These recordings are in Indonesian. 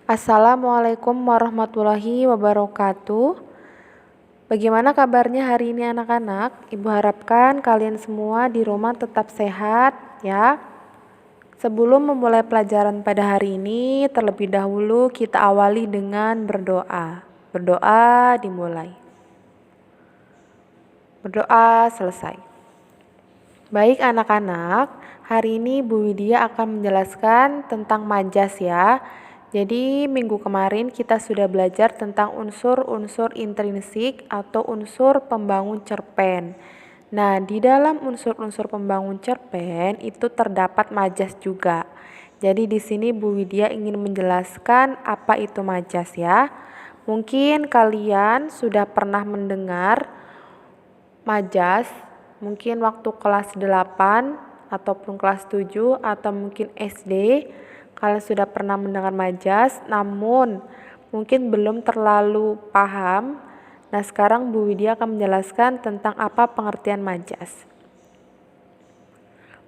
Assalamualaikum warahmatullahi wabarakatuh. Bagaimana kabarnya hari ini anak-anak? Ibu harapkan kalian semua di rumah tetap sehat ya. Sebelum memulai pelajaran pada hari ini, terlebih dahulu kita awali dengan berdoa. Berdoa dimulai. Berdoa selesai. Baik anak-anak, hari ini Bu Widya akan menjelaskan tentang majas ya. Jadi minggu kemarin kita sudah belajar tentang unsur-unsur intrinsik atau unsur pembangun cerpen. Nah, di dalam unsur-unsur pembangun cerpen itu terdapat majas juga. Jadi di sini Bu Widya ingin menjelaskan apa itu majas ya. Mungkin kalian sudah pernah mendengar majas, mungkin waktu kelas 8 ataupun kelas 7 atau mungkin SD. Kalian sudah pernah mendengar majas, namun mungkin belum terlalu paham. Nah, sekarang Bu Widya akan menjelaskan tentang apa pengertian majas.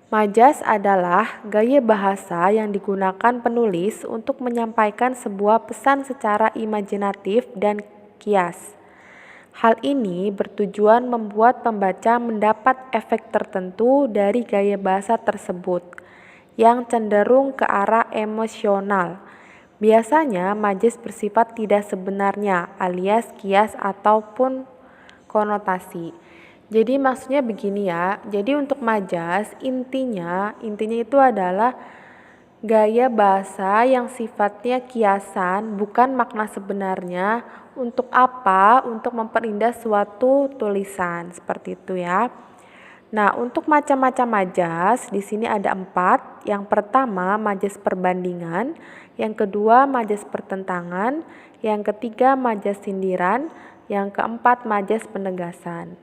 Majas adalah gaya bahasa yang digunakan penulis untuk menyampaikan sebuah pesan secara imajinatif dan kias. Hal ini bertujuan membuat pembaca mendapat efek tertentu dari gaya bahasa tersebut yang cenderung ke arah emosional. Biasanya majas bersifat tidak sebenarnya alias kias ataupun konotasi. Jadi maksudnya begini ya. Jadi untuk majas intinya itu adalah gaya bahasa yang sifatnya kiasan, bukan makna sebenarnya. Untuk apa? Untuk memperindah suatu tulisan, seperti itu ya. Nah, untuk macam-macam majas di sini ada 4. Yang pertama majas perbandingan, yang kedua majas pertentangan, yang ketiga majas sindiran, yang keempat majas penegasan.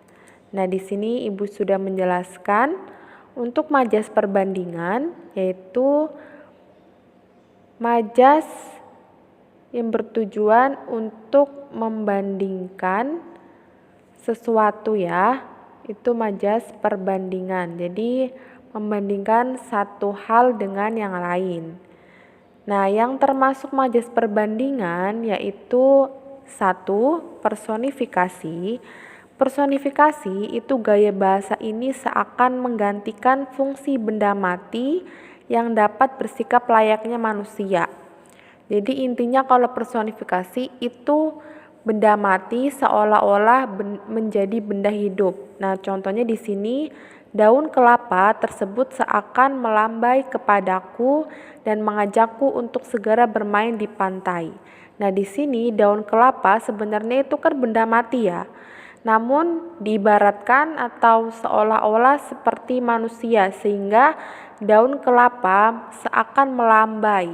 Nah, di sini Ibu sudah menjelaskan untuk majas perbandingan yaitu majas yang bertujuan untuk membandingkan sesuatu ya, itu majas perbandingan. Jadi membandingkan satu hal dengan yang lain. Nah, yang termasuk majas perbandingan yaitu 1. Personifikasi. Personifikasi itu gaya bahasa ini seakan menggantikan fungsi benda mati yang dapat bersikap layaknya manusia. Jadi intinya kalau personifikasi itu benda mati seolah-olah menjadi benda hidup. Nah, contohnya di sini daun kelapa tersebut seakan melambai kepadaku dan mengajakku untuk segera bermain di pantai. Nah, di sini daun kelapa sebenarnya itu kan benda mati ya. Namun diibaratkan atau seolah-olah seperti manusia sehingga daun kelapa seakan melambai.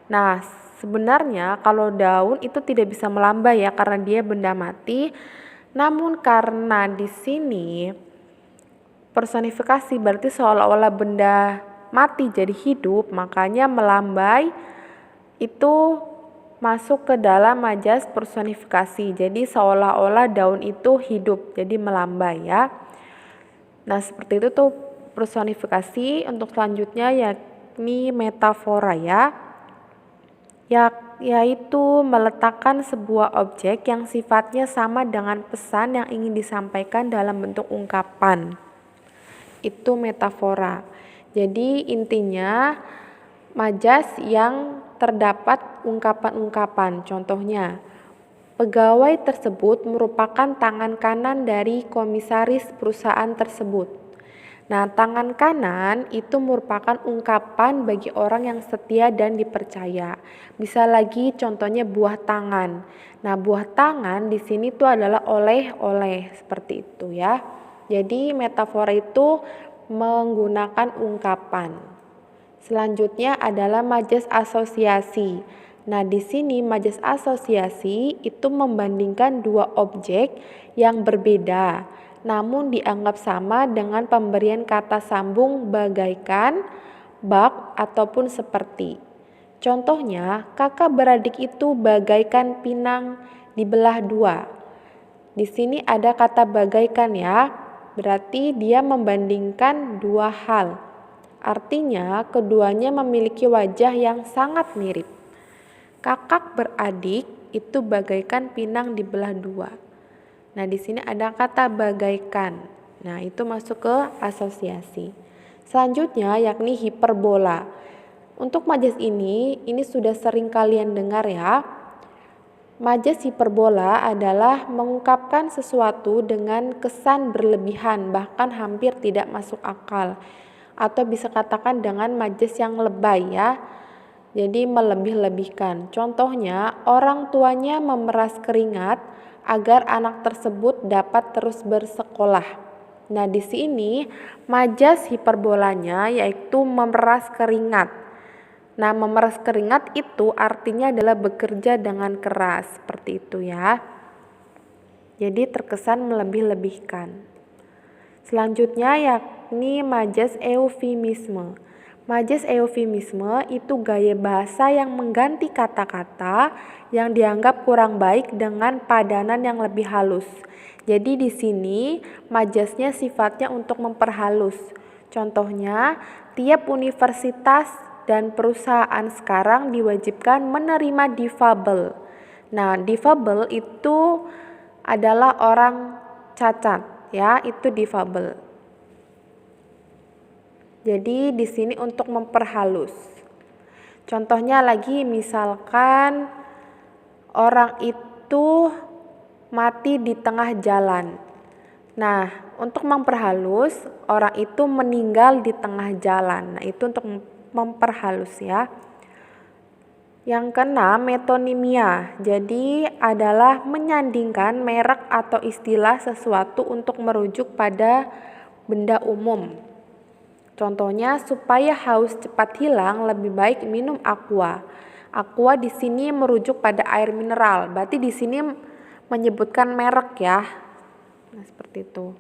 Nah, sebenarnya kalau daun itu tidak bisa melambai ya karena dia benda mati. Namun karena di sini personifikasi berarti seolah-olah benda mati jadi hidup, makanya melambai itu masuk ke dalam majas personifikasi. Jadi seolah-olah daun itu hidup, jadi melambai ya. Nah, seperti itu tuh personifikasi. Untuk selanjutnya yakni metafora ya. Yaitu meletakkan sebuah objek yang sifatnya sama dengan pesan yang ingin disampaikan dalam bentuk ungkapan. Itu metafora. Jadi intinya majas yang terdapat ungkapan-ungkapan. Contohnya, pegawai tersebut merupakan tangan kanan dari komisaris perusahaan tersebut. Nah, tangan kanan itu merupakan ungkapan bagi orang yang setia dan dipercaya. Bisa lagi contohnya buah tangan. Nah, buah tangan di sini tuh adalah oleh-oleh, seperti itu ya. Jadi metafora itu menggunakan ungkapan. Selanjutnya adalah majas asosiasi. Nah, di sini majas asosiasi itu membandingkan dua objek yang berbeda namun dianggap sama dengan pemberian kata sambung bagaikan, bak, ataupun seperti. Contohnya, kakak beradik itu bagaikan pinang dibelah dua. Di sini ada kata bagaikan ya, berarti dia membandingkan dua hal. Artinya, keduanya memiliki wajah yang sangat mirip. Kakak beradik itu bagaikan pinang dibelah dua. Nah, di sini ada kata bagaikan. Nah, itu masuk ke asosiasi. Selanjutnya yakni hiperbola. Untuk majas ini sudah sering kalian dengar ya. Majas hiperbola adalah mengungkapkan sesuatu dengan kesan berlebihan, bahkan hampir tidak masuk akal. Atau bisa katakan dengan majas yang lebay ya. Jadi melebih-lebihkan. Contohnya, orang tuanya memeras keringat agar anak tersebut dapat terus bersekolah. Nah, di sini majas hiperbolanya yaitu memeras keringat. Nah, memeras keringat itu artinya adalah bekerja dengan keras, seperti itu ya. Jadi terkesan melebih-lebihkan. Selanjutnya yakni majas eufemisme. Majas eufemisme itu gaya bahasa yang mengganti kata-kata yang dianggap kurang baik dengan padanan yang lebih halus. Jadi di sini majasnya sifatnya untuk memperhalus. Contohnya, tiap universitas dan perusahaan sekarang diwajibkan menerima difabel. Nah, difabel itu adalah orang cacat, ya, itu difabel. Jadi di sini untuk memperhalus. Contohnya lagi misalkan orang itu mati di tengah jalan. Nah, untuk memperhalus orang itu meninggal di tengah jalan. Nah, itu untuk memperhalus ya. Yang keenam, metonimia. Jadi adalah menyandingkan merek atau istilah sesuatu untuk merujuk pada benda umum. Contohnya, supaya haus cepat hilang, lebih baik minum aqua. Aqua di sini merujuk pada air mineral. Berarti di sini menyebutkan merek ya. Nah, seperti itu.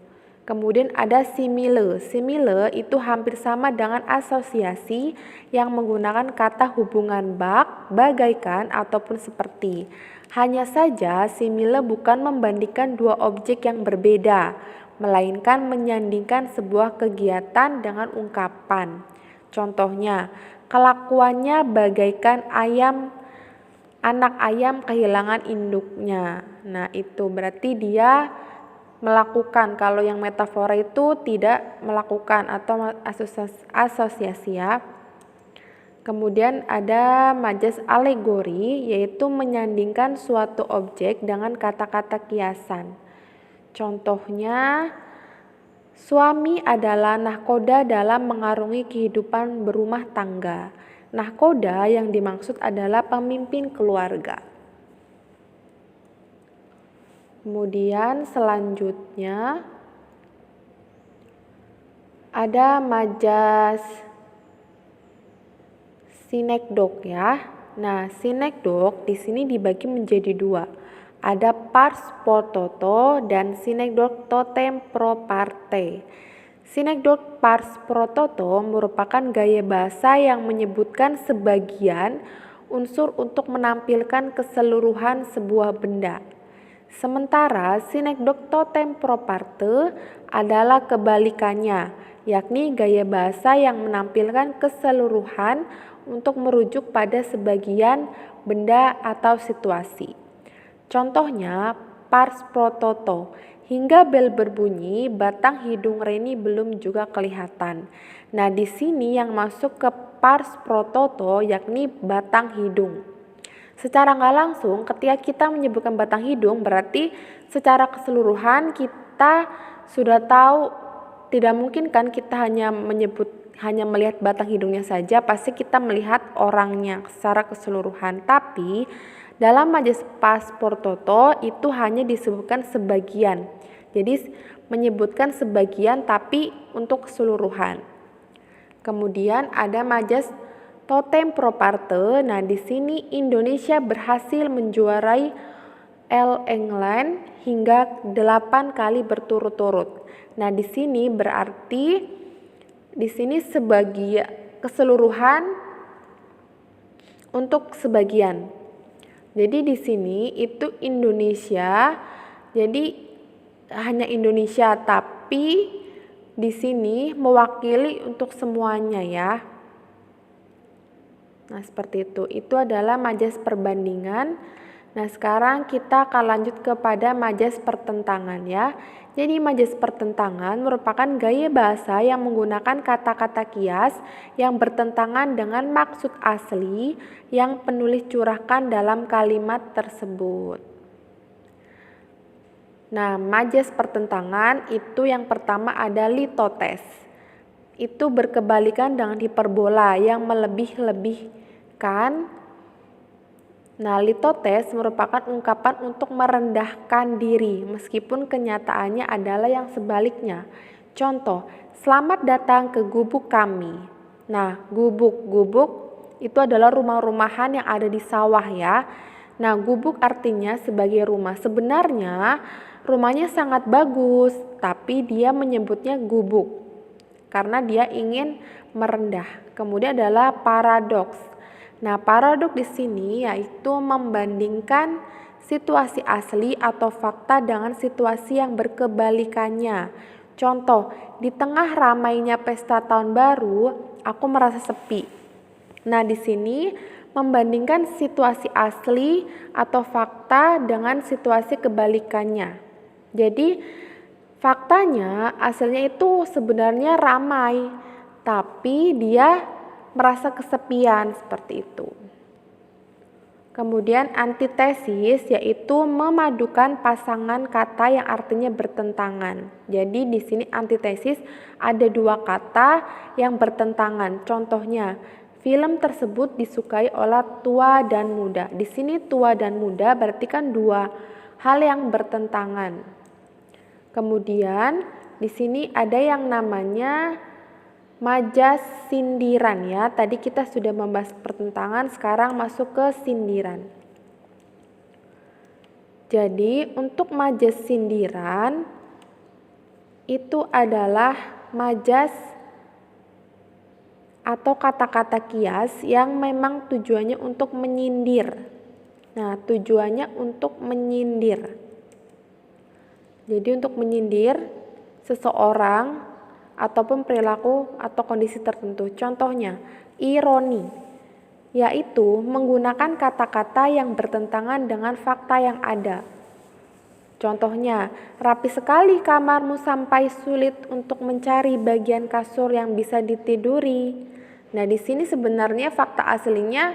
Kemudian ada simile. Simile itu hampir sama dengan asosiasi yang menggunakan kata hubungan bak, bagaikan, ataupun seperti. Hanya saja simile bukan membandingkan dua objek yang berbeda, melainkan menyandingkan sebuah kegiatan dengan ungkapan. Contohnya, kelakuannya bagaikan anak ayam kehilangan induknya. Nah, itu berarti dia melakukan. Kalau yang metafora itu tidak melakukan atau asosiasi ya. Kemudian ada majas alegori, yaitu menyandingkan suatu objek dengan kata-kata kiasan. Contohnya, suami adalah nahkoda dalam mengarungi kehidupan berumah tangga. Nahkoda yang dimaksud adalah pemimpin keluarga. Kemudian selanjutnya ada majas sinekdok ya. Nah, sinekdok di sini dibagi menjadi dua. Ada pars pro toto dan sinekdok totem pro parte. Sinekdok pars pro toto merupakan gaya bahasa yang menyebutkan sebagian unsur untuk menampilkan keseluruhan sebuah benda. Sementara sinekdok totem pro parte adalah kebalikannya, yakni gaya bahasa yang menampilkan keseluruhan untuk merujuk pada sebagian benda atau situasi. Contohnya, pars pro toto. Hingga bel berbunyi, batang hidung Reni belum juga kelihatan. Nah, di sini yang masuk ke pars pro toto yakni batang hidung. Secara nggak langsung, ketika kita menyebutkan batang hidung, berarti secara keseluruhan kita sudah tahu, tidak mungkin kan kita hanya melihat batang hidungnya saja, pasti kita melihat orangnya secara keseluruhan. Tapi dalam majas pars pro toto itu hanya disebutkan sebagian. Jadi menyebutkan sebagian tapi untuk keseluruhan. Kemudian ada majas totem pro parte. Nah, di sini Indonesia berhasil menjuarai All England hingga 8 kali berturut-turut. Nah, di sini berarti sebagian keseluruhan untuk sebagian. Jadi di sini itu Indonesia. Jadi hanya Indonesia, tapi di sini mewakili untuk semuanya ya. Nah, seperti itu. Itu adalah majas perbandingan. Nah, sekarang kita akan lanjut kepada majas pertentangan ya. Jadi majas pertentangan merupakan gaya bahasa yang menggunakan kata-kata kias yang bertentangan dengan maksud asli yang penulis curahkan dalam kalimat tersebut. Nah, majas pertentangan itu yang pertama ada litotes. Itu berkebalikan dengan hiperbola yang melebih-lebihkan. Nah, litotes merupakan ungkapan untuk merendahkan diri, meskipun kenyataannya adalah yang sebaliknya. Contoh, selamat datang ke gubuk kami. Nah, gubuk itu adalah rumah-rumahan yang ada di sawah ya. Nah, gubuk artinya sebagai rumah. Sebenarnya rumahnya sangat bagus, tapi dia menyebutnya gubuk karena dia ingin merendah. Kemudian adalah paradoks. Nah, paradoks di sini yaitu membandingkan situasi asli atau fakta dengan situasi yang berkebalikannya. Contoh, di tengah ramainya pesta tahun baru, aku merasa sepi. Nah, di sini membandingkan situasi asli atau fakta dengan situasi kebalikannya. Jadi, faktanya aslinya itu sebenarnya ramai, tapi dia merasa kesepian seperti itu. Kemudian antitesis yaitu memadukan pasangan kata yang artinya bertentangan. Jadi di sini antitesis ada dua kata yang bertentangan. Contohnya, film tersebut disukai oleh tua dan muda. Di sini tua dan muda berarti kan dua hal yang bertentangan. Kemudian di sini ada yang namanya majas sindiran ya. Tadi kita sudah membahas pertentangan, sekarang masuk ke sindiran. Jadi untuk majas sindiran itu adalah majas atau kata-kata kias yang memang tujuannya untuk menyindir. Nah, tujuannya untuk menyindir. Jadi untuk menyindir seseorang ataupun perilaku atau kondisi tertentu. Contohnya, ironi, yaitu menggunakan kata-kata yang bertentangan dengan fakta yang ada. Contohnya, rapi sekali kamarmu sampai sulit untuk mencari bagian kasur yang bisa ditiduri. Nah, di sini sebenarnya fakta aslinya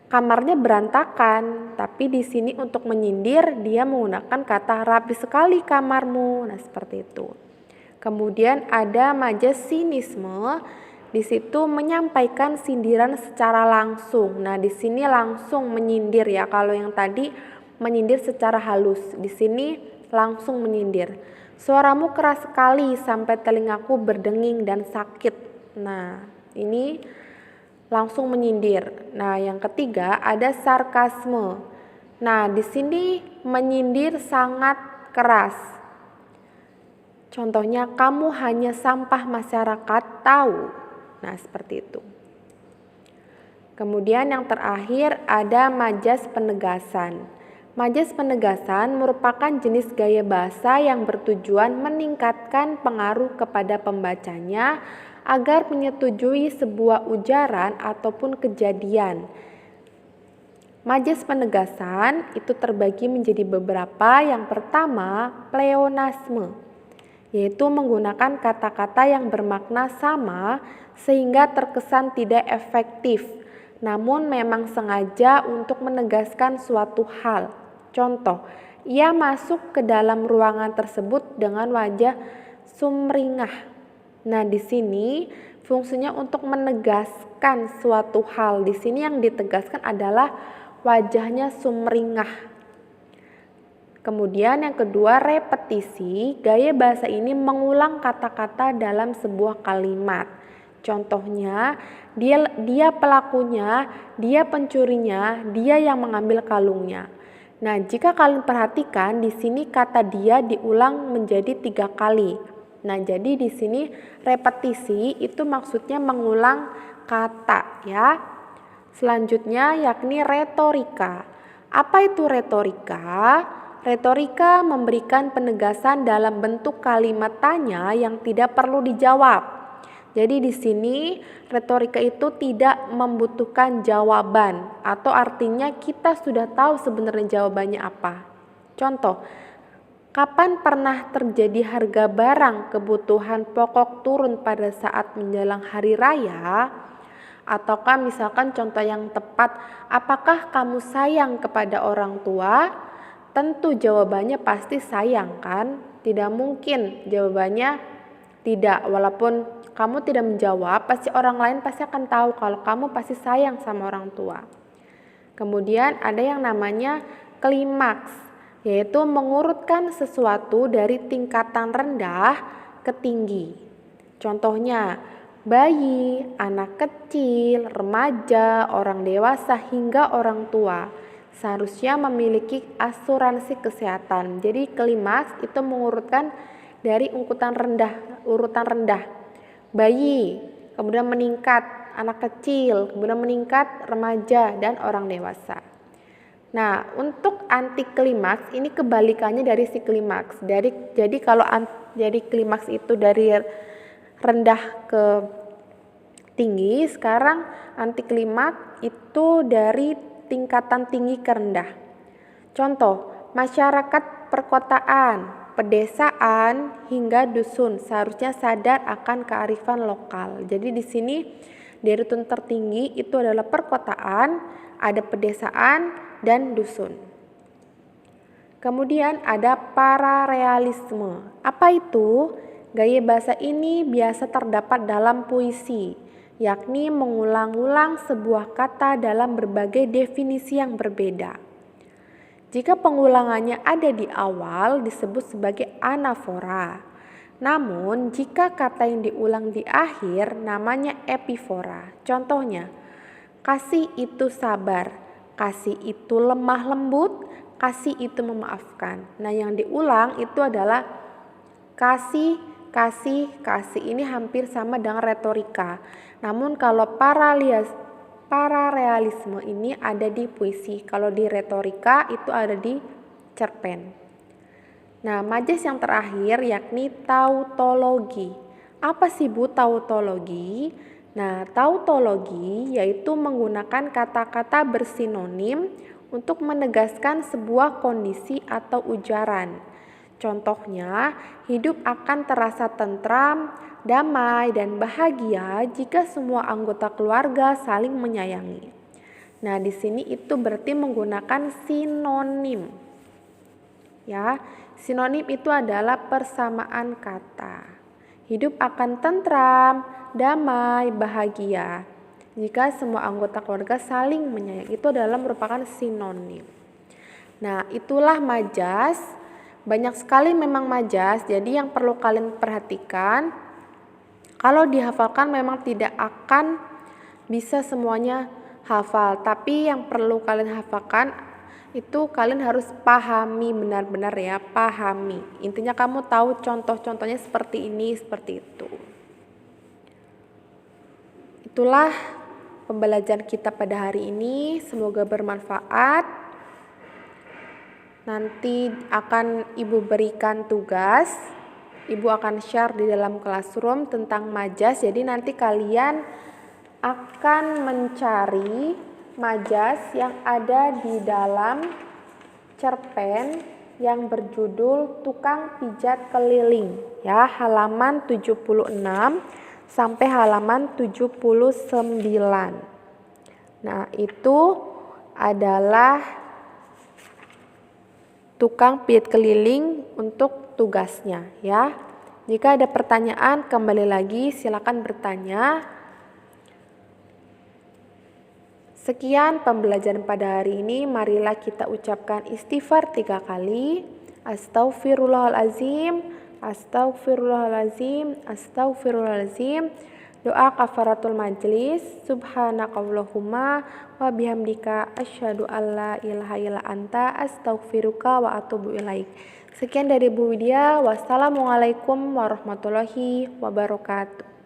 kamarnya berantakan, tapi di sini untuk menyindir dia menggunakan kata rapi sekali kamarmu. Nah, seperti itu. Kemudian ada majas sinisme, di situ menyampaikan sindiran secara langsung. Nah, di sini langsung menyindir ya. Kalau yang tadi menyindir secara halus, di sini langsung menyindir. Suaramu keras sekali sampai telingaku berdenging dan sakit. Nah, ini langsung menyindir. Nah, yang ketiga ada sarkasme. Nah, di sini menyindir sangat keras. Contohnya, kamu hanya sampah masyarakat tahu. Nah, seperti itu. Kemudian yang terakhir ada majas penegasan. Majas penegasan merupakan jenis gaya bahasa yang bertujuan meningkatkan pengaruh kepada pembacanya agar menyetujui sebuah ujaran ataupun kejadian. Majas penegasan itu terbagi menjadi beberapa. Yang pertama, pleonasme, yaitu menggunakan kata-kata yang bermakna sama sehingga terkesan tidak efektif, namun memang sengaja untuk menegaskan suatu hal. Contoh, ia masuk ke dalam ruangan tersebut dengan wajah sumringah. Nah, di sini fungsinya untuk menegaskan suatu hal. Di sini yang ditegaskan adalah wajahnya sumringah. Kemudian yang kedua, repetisi. Gaya bahasa ini mengulang kata-kata dalam sebuah kalimat. Contohnya, dia pelakunya, dia pencurinya, dia yang mengambil kalungnya. Nah, jika kalian perhatikan di sini kata dia diulang menjadi 3 kali. Nah, jadi di sini repetisi itu maksudnya mengulang kata ya. Selanjutnya yakni retorika. Apa itu retorika? Retorika memberikan penegasan dalam bentuk kalimat tanya yang tidak perlu dijawab. Jadi di sini retorika itu tidak membutuhkan jawaban atau artinya kita sudah tahu sebenarnya jawabannya apa. Contoh, kapan pernah terjadi harga barang kebutuhan pokok turun pada saat menjelang hari raya? Ataukah misalkan contoh yang tepat, apakah kamu sayang kepada orang tua? Tentu jawabannya pasti sayang kan? Tidak mungkin jawabannya tidak, walaupun kamu tidak menjawab, pasti orang lain pasti akan tahu kalau kamu pasti sayang sama orang tua. Kemudian ada yang namanya klimaks, yaitu mengurutkan sesuatu dari tingkatan rendah ke tinggi. Contohnya, bayi, anak kecil, remaja, orang dewasa, hingga orang tua seharusnya memiliki asuransi kesehatan. Jadi klimaks itu mengurutkan dari urutan rendah. Bayi, kemudian meningkat anak kecil, kemudian meningkat remaja dan orang dewasa. Nah, untuk anti klimaks ini kebalikannya dari si klimaks. Jadi kalau jadi klimaks itu dari rendah ke tinggi, sekarang anti klimaks itu dari tingkatan tinggi ke rendah. Contoh, masyarakat perkotaan, pedesaan hingga dusun seharusnya sadar akan kearifan lokal. Jadi di sini dari urutan tertinggi itu adalah perkotaan, ada pedesaan dan dusun. Kemudian ada pararealisme. Apa itu? Gaya bahasa ini biasa terdapat dalam puisi, yakni mengulang-ulang sebuah kata dalam berbagai definisi yang berbeda. Jika pengulangannya ada di awal disebut sebagai anafora. Namun jika kata yang diulang di akhir namanya epifora. Contohnya, kasih itu sabar, kasih itu lemah lembut, kasih itu memaafkan. Nah, yang diulang itu adalah kasih, kasih, kasih. Ini hampir sama dengan retorika. Namun kalau pararealisme ini ada di puisi, kalau di retorika itu ada di cerpen. Nah, majas yang terakhir yakni tautologi. Apa sih Bu tautologi? Nah, tautologi yaitu menggunakan kata-kata bersinonim untuk menegaskan sebuah kondisi atau ujaran. Contohnya, hidup akan terasa tentram, damai, dan bahagia jika semua anggota keluarga saling menyayangi. Nah, di sini itu berarti menggunakan sinonim. Ya, sinonim itu adalah persamaan kata. Hidup akan tentram, damai, bahagia jika semua anggota keluarga saling menyayangi. Itu adalah merupakan sinonim. Nah, itulah majas. Banyak sekali memang majas, jadi yang perlu kalian perhatikan, kalau dihafalkan memang tidak akan bisa semuanya hafal, tapi yang perlu kalian hafalkan itu kalian harus pahami benar-benar ya, pahami. Intinya kamu tahu contoh-contohnya seperti ini, seperti itu. Itulah pembelajaran kita pada hari ini, semoga bermanfaat. Nanti akan Ibu berikan tugas, Ibu akan share di dalam classroom tentang majas. Jadi nanti kalian akan mencari majas yang ada di dalam cerpen yang berjudul Tukang Pijat Keliling, ya, halaman 76 sampai halaman 79. Nah, itu adalah tukang pijat keliling untuk tugasnya, ya. Jika ada pertanyaan kembali lagi silakan bertanya. Sekian pembelajaran pada hari ini. Marilah kita ucapkan istighfar 3 kali. Astaghfirullahalazim, astaghfirullahalazim, astaghfirullahalazim. Doa kafaratul majlis. Subhanakallahumma wa bihamdika asyhadu alla ilaha illa anta astaghfiruka wa atubu ilaik. Sekian dari Bu Widya. Wassalamualaikum warahmatullahi wabarakatuh.